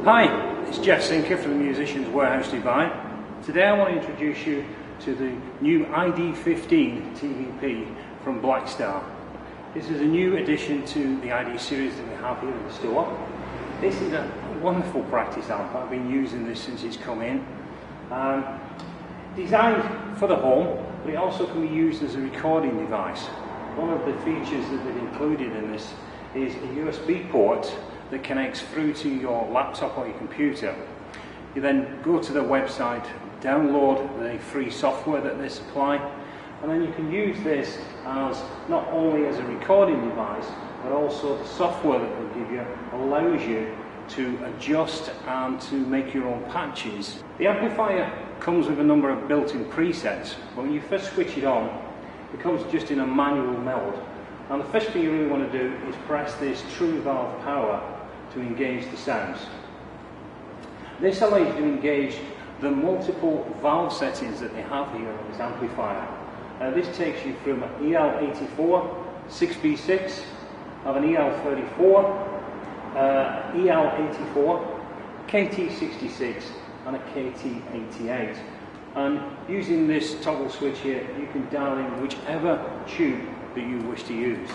Hi, it's Geoff Sinker from the Musician's Warehouse Dubai. Today I want to introduce you to the new ID15 TVP from Blackstar. This is a new addition to the ID series that we have here in the store. This is a wonderful practice amp. I've been using this since it's come in. Designed for the home, but it also can be used as a recording device. One of the features that they've included in this is a USB port that connects through to your laptop or your computer. You then go to their website, download the free software that they supply, and then you can use this as not only as a recording device, but also the software that they'll give you allows you to adjust and to make your own patches. The amplifier comes with a number of built-in presets, but when you first switch it on, it comes just in a manual mode. And the first thing you really want to do is press this true valve power to engage the sounds. This allows you to engage the multiple valve settings that they have here on this amplifier. This takes you from an EL84, 6B6, of an EL34, EL84, KT66 and a KT88. And using this toggle switch here, you can dial in whichever tube that you wish to use.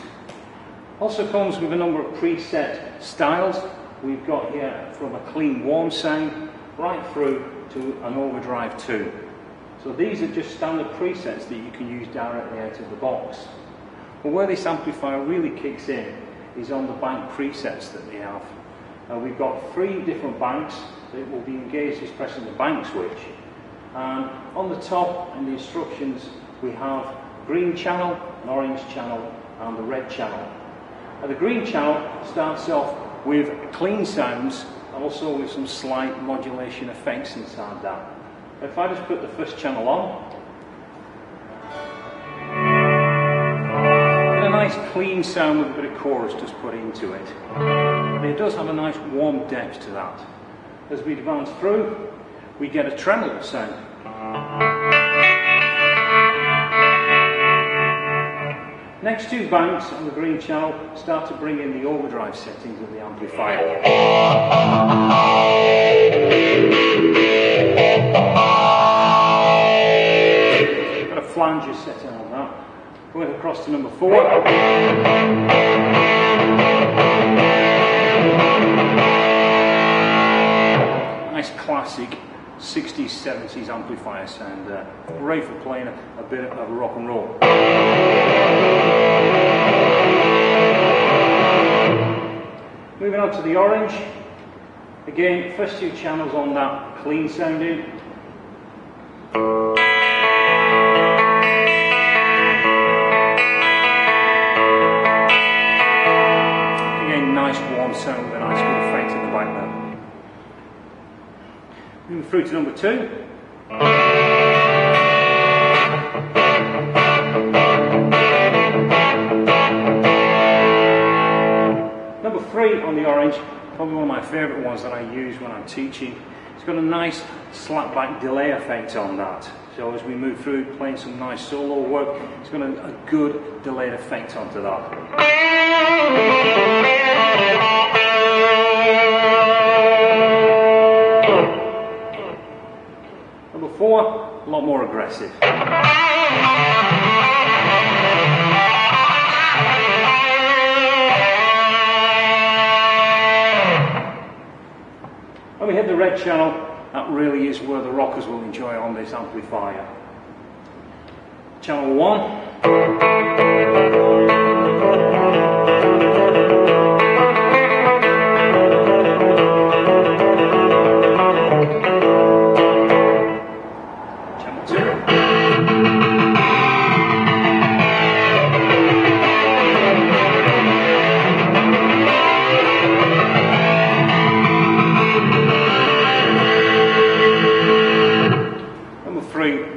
Also comes with a number of preset styles. We've got here from a clean warm sound right through to an overdrive 2. So these are just standard presets that you can use directly out of the box. But where this amplifier really kicks in is on the bank presets that they have. We've got 3 different banks that will be engaged just pressing the bank switch. And on the top in the instructions we have green channel, an orange channel and the red channel. The green channel starts off with clean sounds, also with some slight modulation effects inside that. If I just put the first channel on, get a nice clean sound with a bit of chorus just put into it. And it does have a nice warm depth to that. As we advance through, we get a tremolo sound. Next 2 banks on the green channel start to bring in the overdrive settings of the amplifier. Got a flanger setting on that. Going across to number 4. Nice classic 60s, 70s amplifier sound there. Great for playing a bit of rock and roll. Moving on to the orange. Again, first 2 channels on that clean sounding. Again, nice warm sound with a nice good effect in the back there. Moving through to number 2. Number 3 on the orange, probably one of my favourite ones that I use when I'm teaching. It's got a nice slapback delay effect on that. So as we move through playing some nice solo work, it's got a good delayed effect onto that. Number 4, a lot more aggressive. When we hit the red channel, that really is where the rockers will enjoy on this amplifier. Channel 1.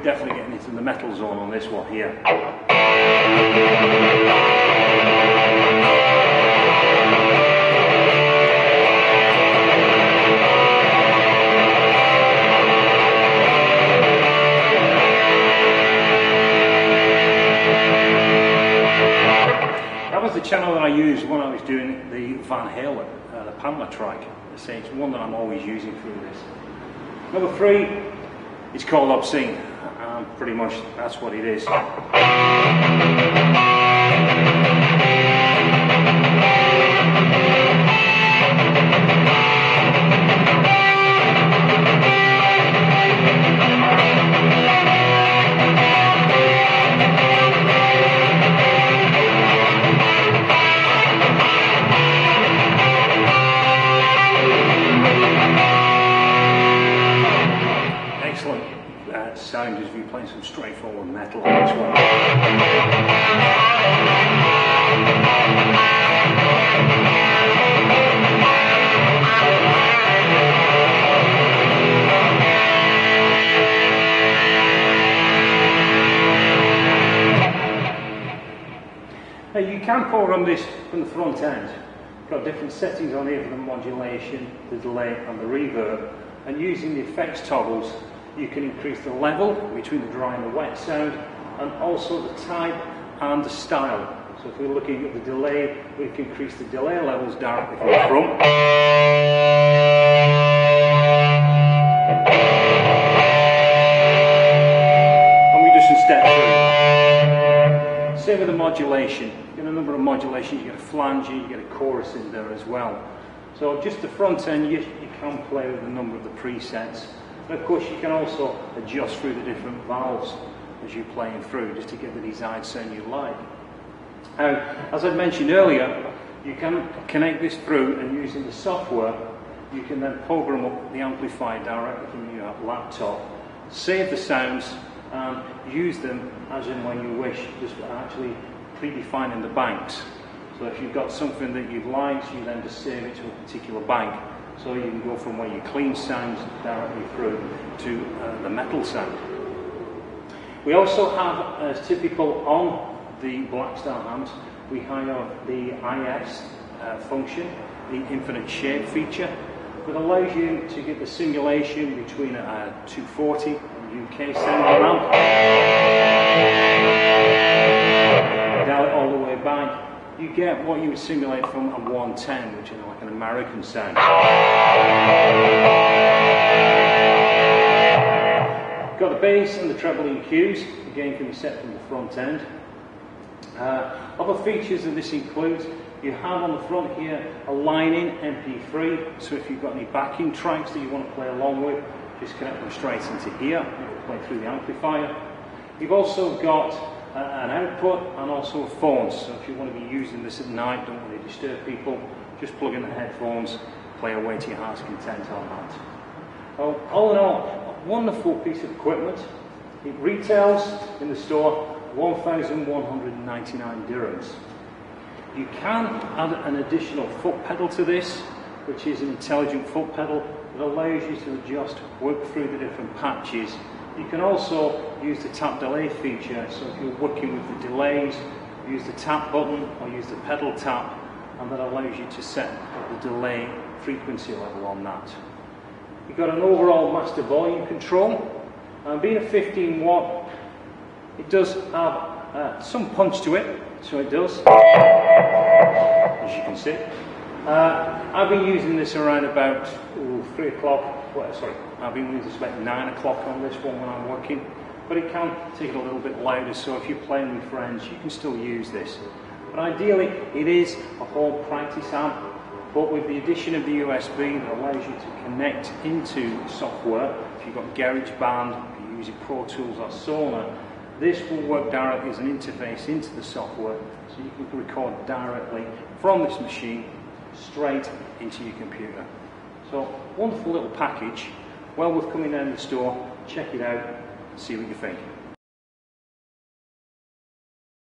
Definitely getting into the metal zone on this one here. That was the channel that I used when I was doing the Van Halen, the Pamela track. I say it's one that I'm always using through this. Number 3, it's called obscene. Pretty much that's what it is. Excellent sound as if you're playing some straightforward metal on this one. Now you can program this from the front end. You've got different settings on here for the modulation, the delay and the reverb, and using the effects toggles you can increase the level between the dry and the wet sound, and also the type and the style. So if we're looking at the delay, we can increase the delay levels directly from the front. And we just step through. Same with the modulation. You get a number of modulations, you get a flange, you get a chorus in there as well. So just the front end, you can play with a number of the presets. And of course you can also adjust through the different valves as you're playing through, just to get the desired sound you like. Now, as I mentioned earlier, you can connect this through, and using the software you can then program up the amplifier directly from your laptop, save the sounds and use them as and when you wish, just actually predefining the banks. So if you've got something that you've liked, you then just save it to a particular bank. So you can go from where you clean sounds directly through to the metal sound. We also have, as typical on the Blackstar amps, we have the IS function, the infinite shape feature, that allows you to get the simulation between a 240 and UK sounding amp, dial it all the way back. You get what you would simulate from a 110, which is like an American sound. Got the bass and the treble EQs, again can be set from the front end. Other features that this includes, you have on the front here a line-in MP3, so if you've got any backing tracks that you want to play along with, just connect them straight into here, it will play through the amplifier. You've also got an output and also a phone, so if you want to be using this at night, don't want to disturb people, just plug in the headphones, play away to your heart's content on that. Well, all in all, a wonderful piece of equipment. It retails in the store 1,199 dirhams. You can add an additional foot pedal to this, which is an intelligent foot pedal that allows you to adjust, work through the different patches. You can also use the tap delay feature, so if you're working with the delays, use the tap button or use the pedal tap, and that allows you to set the delay frequency level on that. You've got an overall master volume control, and being a 15 watt, it does have some punch to it, so it does, as you can see. I've been using this around about 3 o'clock, I've been using this about 9 o'clock on this one when I'm working, but it can take it a little bit louder, so if you're playing with friends you can still use this. But ideally it is a home practice amp, but with the addition of the USB that allows you to connect into software, if you've got GarageBand, if you're using Pro Tools or Sonar, this will work directly as an interface into the software, so you can record directly from this machine straight into your computer. So, wonderful little package, well worth coming down to the store, check it out, see what you think.